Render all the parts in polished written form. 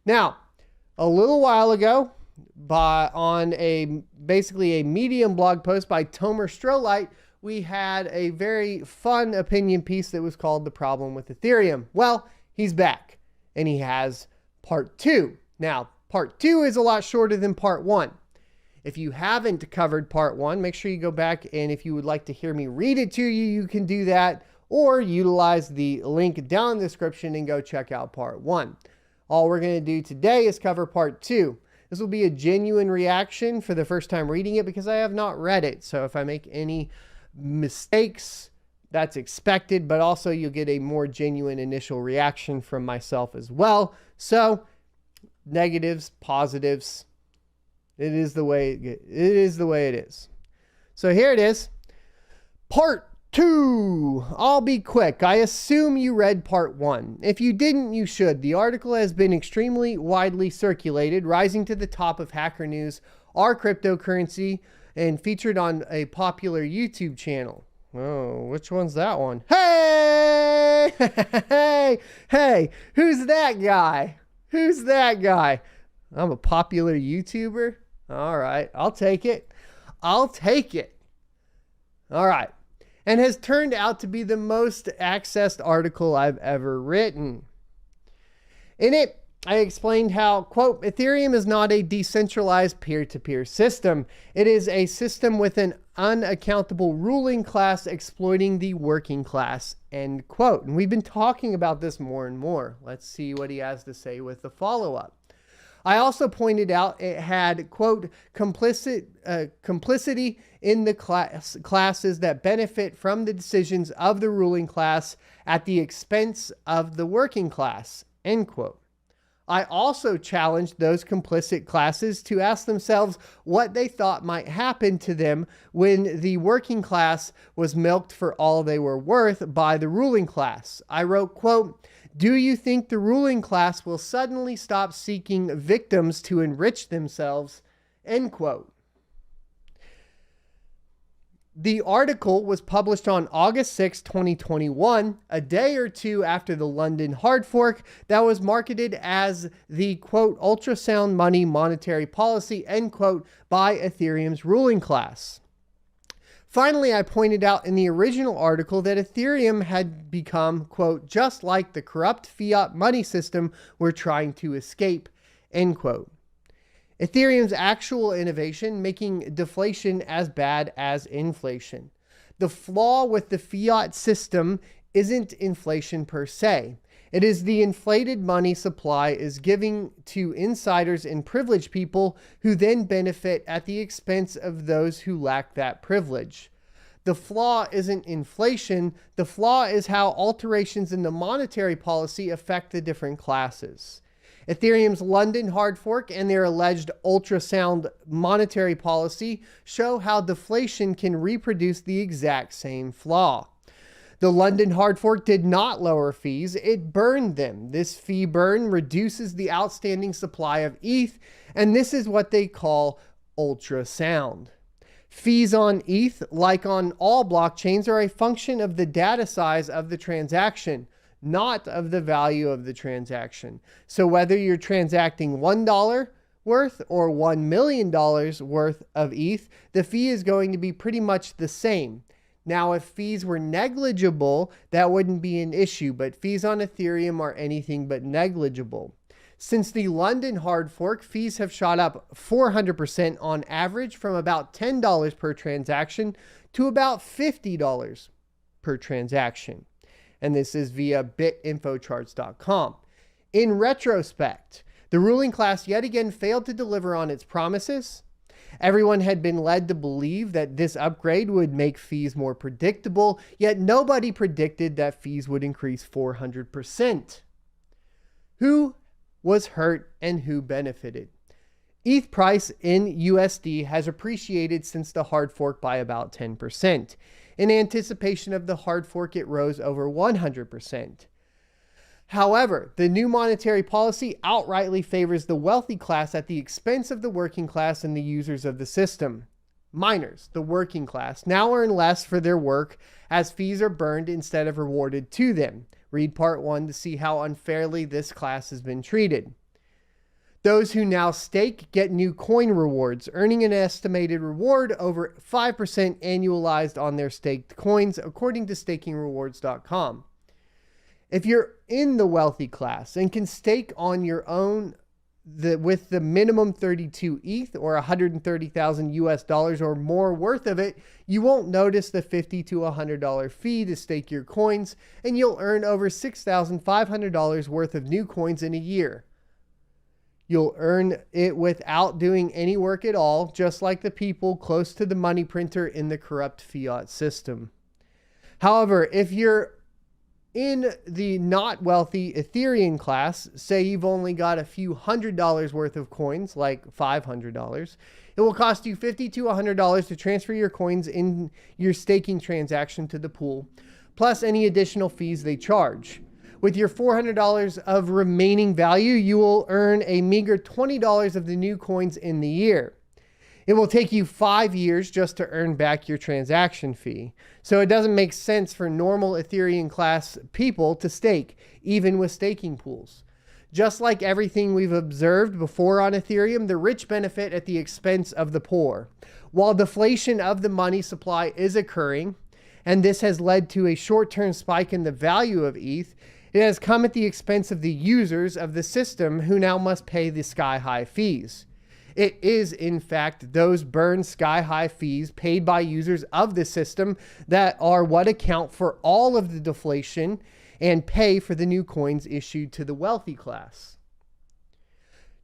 Now, a little while ago, on basically a Medium blog post by Tomer Strolight, we had a very fun opinion piece that was called "The Problem with Ethereum." Well, he's back, and he has part 2. Now, part 2 is a lot shorter than part 1. If you haven't covered part 1, make sure you go back, and if you would like to hear me read it to you, you can do that, or utilize the link down in the description and go check out part 1. All we're going to do today is cover part 2. This will be a genuine reaction for the first time reading it because I have not read it. So if I make any mistakes, that's expected, but also you'll get a more genuine initial reaction from myself as well. So negatives, positives, it is the way it is. So here it is. Part 2. I'll be quick. I assume you read part 1. If you didn't, you should. The article has been extremely widely circulated, rising to the top of Hacker News, our cryptocurrency, and featured on a popular YouTube channel. Oh, which one's that one? Hey! Hey! Who's that guy? Who's that guy? I'm a popular YouTuber? All right, I'll take it. I'll take it. All right. And has turned out to be the most accessed article I've ever written. In it, I explained how, quote, Ethereum is not a decentralized peer-to-peer system. It is a system with an unaccountable ruling class exploiting the working class, end quote. And we've been talking about this more and more. Let's see what he has to say with the follow-up. I also pointed out it had, quote, complicity in the classes that benefit from the decisions of the ruling class at the expense of the working class, end quote. I also challenged those complicit classes to ask themselves what they thought might happen to them when the working class was milked for all they were worth by the ruling class. I wrote, quote, do you think the ruling class will suddenly stop seeking victims to enrich themselves? End quote. The article was published on August 6, 2021, a day or two after the London hard fork that was marketed as the, quote, ultrasound money monetary policy, end quote, by Ethereum's ruling class. Finally, I pointed out in the original article that Ethereum had become, quote, just like the corrupt fiat money system we're trying to escape, end quote. Ethereum's actual innovation, making deflation as bad as inflation. The flaw with the fiat system isn't inflation per se. It is the inflated money supply is giving to insiders and privileged people who then benefit at the expense of those who lack that privilege. The flaw isn't inflation. The flaw is how alterations in the monetary policy affect the different classes. Ethereum's London hard fork and their alleged ultrasound monetary policy show how deflation can reproduce the exact same flaw. The London hard fork did not lower fees, it burned them. This fee burn reduces the outstanding supply of ETH, and this is what they call ultrasound. Fees on ETH, like on all blockchains, are a function of the data size of the transaction, not of the value of the transaction. So whether you're transacting $1 worth or $1 million worth of ETH, the fee is going to be pretty much the same. Now, if fees were negligible, that wouldn't be an issue, but fees on Ethereum are anything but negligible. Since the London hard fork, fees have shot up 400% on average, from about $10 per transaction to about $50 per transaction. And this is via bitinfocharts.com. In retrospect, the ruling class yet again failed to deliver on its promises. Everyone had been led to believe that this upgrade would make fees more predictable, yet nobody predicted that fees would increase 400%. Who was hurt and who benefited? ETH price in USD has appreciated since the hard fork by about 10%. In anticipation of the hard fork, it rose over 100%. However, the new monetary policy outrightly favors the wealthy class at the expense of the working class and the users of the system. Miners, the working class, now earn less for their work as fees are burned instead of rewarded to them. Read part 1 to see how unfairly this class has been treated. Those who now stake get new coin rewards, earning an estimated reward over 5% annualized on their staked coins, according to stakingrewards.com. If you're in the wealthy class and can stake on your own with the minimum 32 ETH or 130,000 US dollars or more worth of it, you won't notice the $50 to $100 fee to stake your coins, and you'll earn over $6,500 worth of new coins in a year. You'll earn it without doing any work at all, just like the people close to the money printer in the corrupt fiat system. However, if you're in the not wealthy Ethereum class, say you've only got a few $100 worth of coins, like $500, it will cost you $50 to $100 to transfer your coins in your staking transaction to the pool, plus any additional fees they charge. With your $400 of remaining value, you will earn a meager $20 of the new coins in the year. It will take you 5 years just to earn back your transaction fee. So it doesn't make sense for normal Ethereum class people to stake, even with staking pools. Just like everything we've observed before on Ethereum, the rich benefit at the expense of the poor. While deflation of the money supply is occurring, and this has led to a short-term spike in the value of ETH, it has come at the expense of the users of the system who now must pay the sky-high fees. It is, in fact, those burned sky-high fees paid by users of the system that are what account for all of the deflation and pay for the new coins issued to the wealthy class.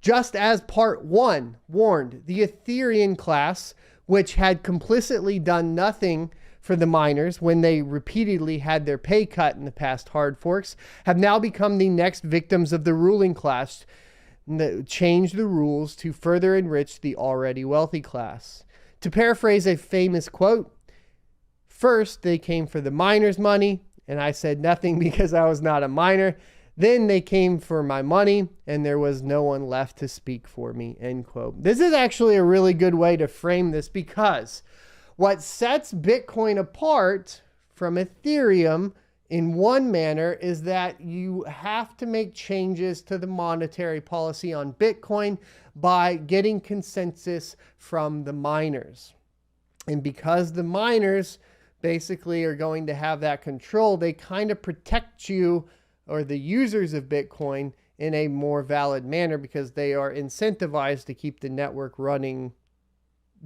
Just as Part 1 warned, the Ethereum class, which had complicitly done nothing for the miners when they repeatedly had their pay cut in the past hard forks, have now become the next victims of the ruling class that changed the rules to further enrich the already wealthy class. To paraphrase a famous quote, first they came for the miners' money, and I said nothing because I was not a miner. Then they came for my money, and there was no one left to speak for me, end quote. This is actually a really good way to frame this, because what sets Bitcoin apart from Ethereum in one manner is that you have to make changes to the monetary policy on Bitcoin by getting consensus from the miners. And because the miners basically are going to have that control, they kind of protect you or the users of Bitcoin in a more valid manner, because they are incentivized to keep the network running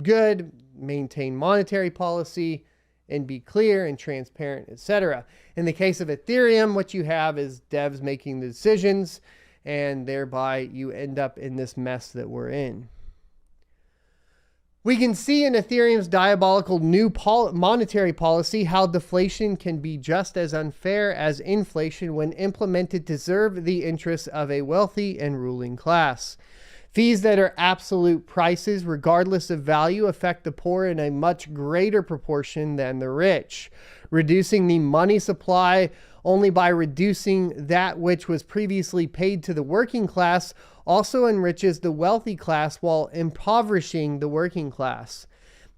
good, maintain monetary policy, and be clear and transparent, etc. In the case of Ethereum, what you have is devs making the decisions, and thereby you end up in this mess that we're in. We can see in Ethereum's diabolical new monetary policy how deflation can be just as unfair as inflation when implemented to serve the interests of a wealthy and ruling class. Fees that are absolute prices, regardless of value, affect the poor in a much greater proportion than the rich. Reducing the money supply only by reducing that which was previously paid to the working class also enriches the wealthy class while impoverishing the working class.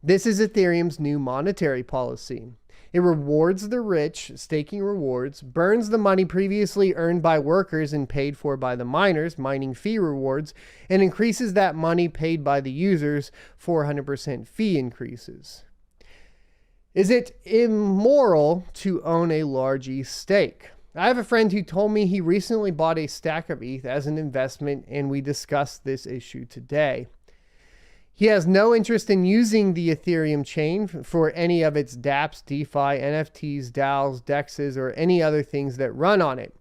This is Ethereum's new monetary policy. It rewards the rich, staking rewards, burns the money previously earned by workers and paid for by the miners, mining fee rewards, and increases that money paid by the users, 400% fee increases. Is it immoral to own a large ETH stake? I have a friend who told me he recently bought a stack of ETH as an investment, and we discussed this issue today. He has no interest in using the Ethereum chain for any of its dApps, DeFi, NFTs, DAOs, DEXs, or any other things that run on it.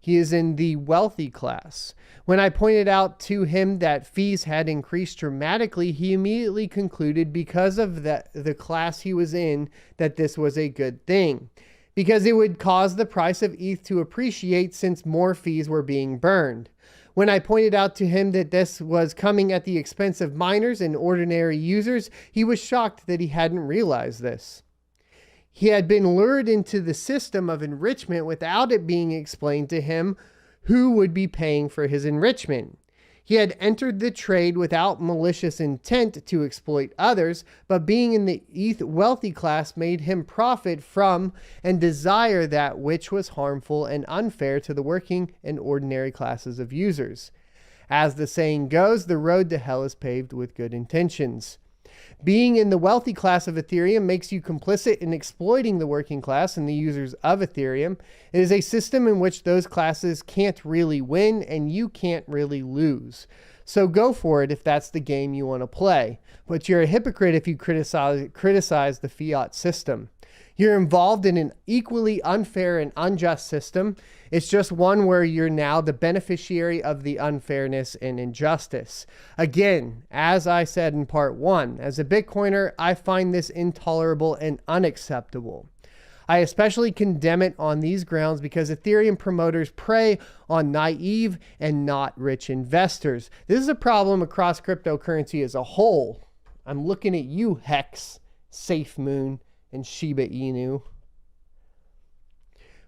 He is in the wealthy class. When I pointed out to him that fees had increased dramatically, he immediately concluded because of the class he was in that this was a good thing, because it would cause the price of ETH to appreciate since more fees were being burned. When I pointed out to him that this was coming at the expense of miners and ordinary users, he was shocked that he hadn't realized this. He had been lured into the system of enrichment without it being explained to him who would be paying for his enrichment. He had entered the trade without malicious intent to exploit others, but being in the ETH wealthy class made him profit from and desire that which was harmful and unfair to the working and ordinary classes of users. As the saying goes, the road to hell is paved with good intentions. Being in the wealthy class of Ethereum makes you complicit in exploiting the working class and the users of Ethereum. It is a system in which those classes can't really win and you can't really lose. So go for it if that's the game you want to play. But you're a hypocrite if you criticize the fiat system. You're involved in an equally unfair and unjust system. It's just one where you're now the beneficiary of the unfairness and injustice. Again, as I said in part 1, as a Bitcoiner, I find this intolerable and unacceptable. I especially condemn it on these grounds because Ethereum promoters prey on naive and not rich investors. This is a problem across cryptocurrency as a whole. I'm looking at you, Hex, SafeMoon, and Shiba Inu.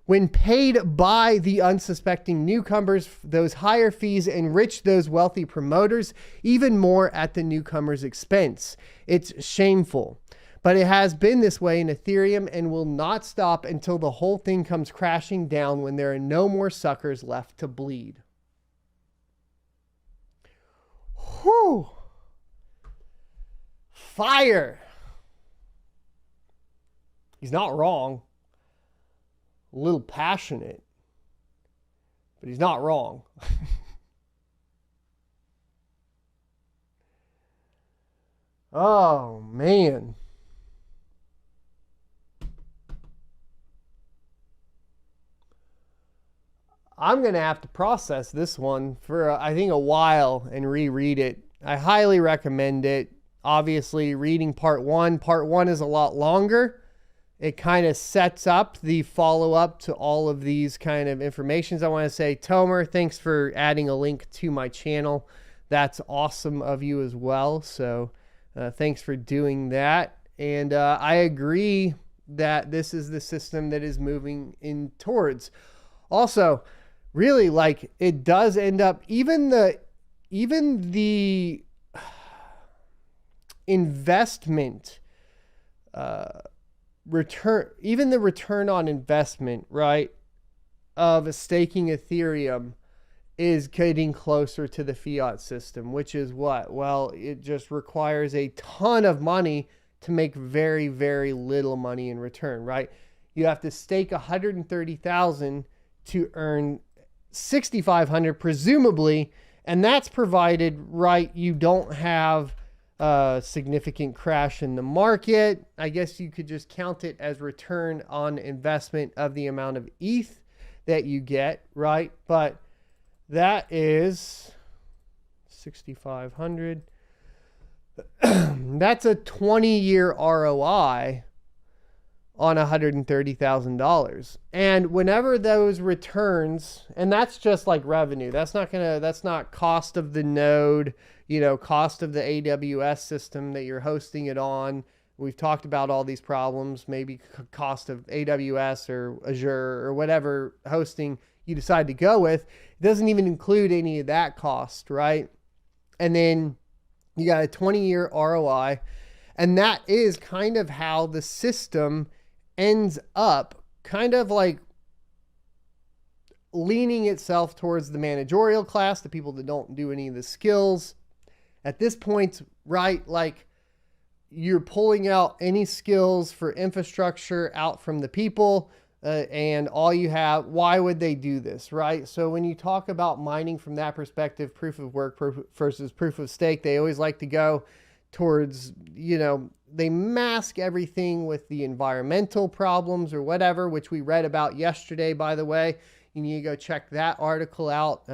When paid by the unsuspecting newcomers, those higher fees enrich those wealthy promoters even more at the newcomers' expense. It's shameful. But it has been this way in Ethereum and will not stop until the whole thing comes crashing down when there are no more suckers left to bleed. Whew. Fire. He's not wrong. A little passionate, but he's not wrong. Oh, man. I'm going to have to process this one for, I think, a while and reread it. I highly recommend it. Obviously, reading part 1. Part 1 is a lot longer. It kind of sets up the follow-up to all of these kind of informations. I want to say, Tomer, thanks for adding a link to my channel. That's awesome of you as well. So thanks for doing that. And I agree that this is the system that is moving in towards. Also, really, like, it does end up, even the investment return, even the return on investment, right, of staking Ethereum is getting closer to the fiat system, which is what? Well, it just requires a ton of money to make very, very little money in return, right? You have to stake 130,000 to earn 6,500 presumably, and that's provided, right, you don't have a significant crash in the market. I guess you could just count it as return on investment of the amount of ETH that you get, right? But that is 6,500. That's a 20-year ROI on $130,000. And whenever those returns, and that's just like revenue, that's not cost of the node, cost of the AWS system that you're hosting it on. We've talked about all these problems, maybe cost of AWS or Azure or whatever hosting you decide to go with. It doesn't even include any of that cost, right? And then you got a 20-year ROI. And that is kind of how the system ends up kind of like leaning itself towards the managerial class, the people that don't do any of the skills. At this point, right, like you're pulling out any skills for infrastructure out from the people, and all you have, why would they do this, right? So when you talk about mining from that perspective, proof of work versus proof of stake, they always like to go towards, they mask everything with the environmental problems or whatever, which we read about yesterday, by the way. You need to go check that article out,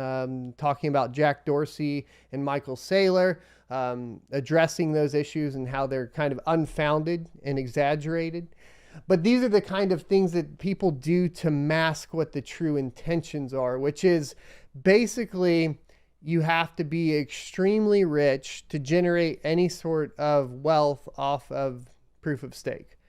talking about Jack Dorsey and Michael Saylor, addressing those issues and how they're kind of unfounded and exaggerated. But these are the kind of things that people do to mask what the true intentions are, which is basically you have to be extremely rich to generate any sort of wealth off of proof of stake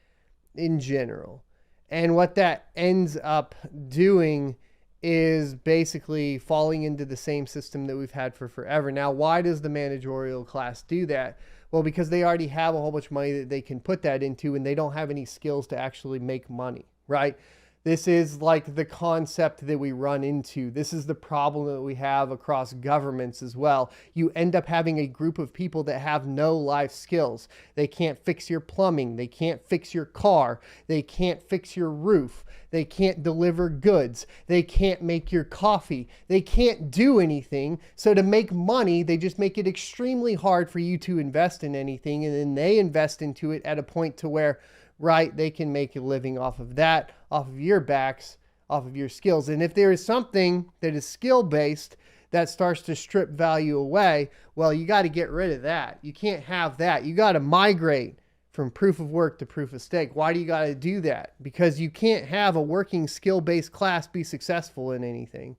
in general. And what that ends up doing is basically falling into the same system that we've had for forever. Now, why does the managerial class do that? Well, because they already have a whole bunch of money that they can put that into, and they don't have any skills to actually make money, right? This is like the concept that we run into. This is the problem that we have across governments as well. You end up having a group of people that have no life skills. They can't fix your plumbing. They can't fix your car. They can't fix your roof. They can't deliver goods. They can't make your coffee. They can't do anything. So to make money, they just make it extremely hard for you to invest in anything. And then they invest into it at a point to where, right, they can make a living off of that, off of your backs, off of your skills. And if there is something that is skill-based that starts to strip value away, well, you got to get rid of that. You can't have that. You got to migrate from proof of work to proof of stake. Why do you got to do that? Because you can't have a working skill-based class be successful in anything,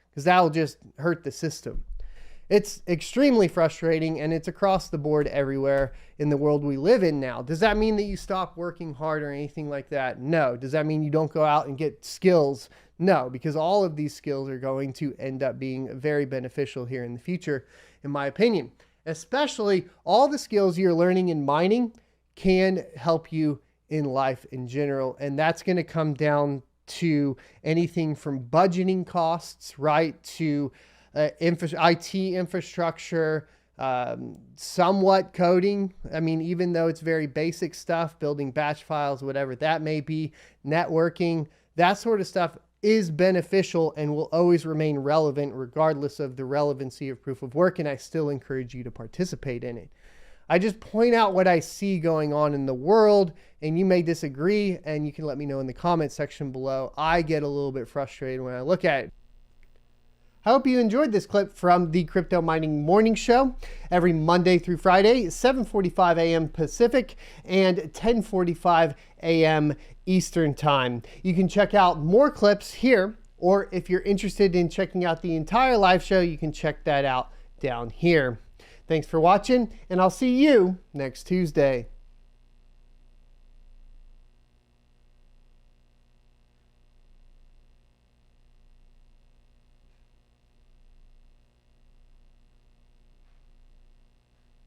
because that will just hurt the system. It's extremely frustrating, and it's across the board everywhere in the world we live in now. Does that mean that you stop working hard or anything like that? No. Does that mean you don't go out and get skills? No, because all of these skills are going to end up being very beneficial here in the future, in my opinion. Especially all the skills you're learning in mining can help you in life in general, and that's going to come down to anything from budgeting costs, right, to IT infrastructure, somewhat coding. I mean, even though it's very basic stuff, building batch files, whatever that may be, networking, that sort of stuff is beneficial and will always remain relevant regardless of the relevancy of proof of work. And I still encourage you to participate in it. I just point out what I see going on in the world, and you may disagree, and you can let me know in the comment section below. I get a little bit frustrated when I look at it. I hope you enjoyed this clip from the Crypto Mining Morning Show every Monday through Friday, 7:45 a.m. Pacific and 10:45 a.m. Eastern Time. You can check out more clips here, or if you're interested in checking out the entire live show, you can check that out down here. Thanks for watching, and I'll see you next Tuesday.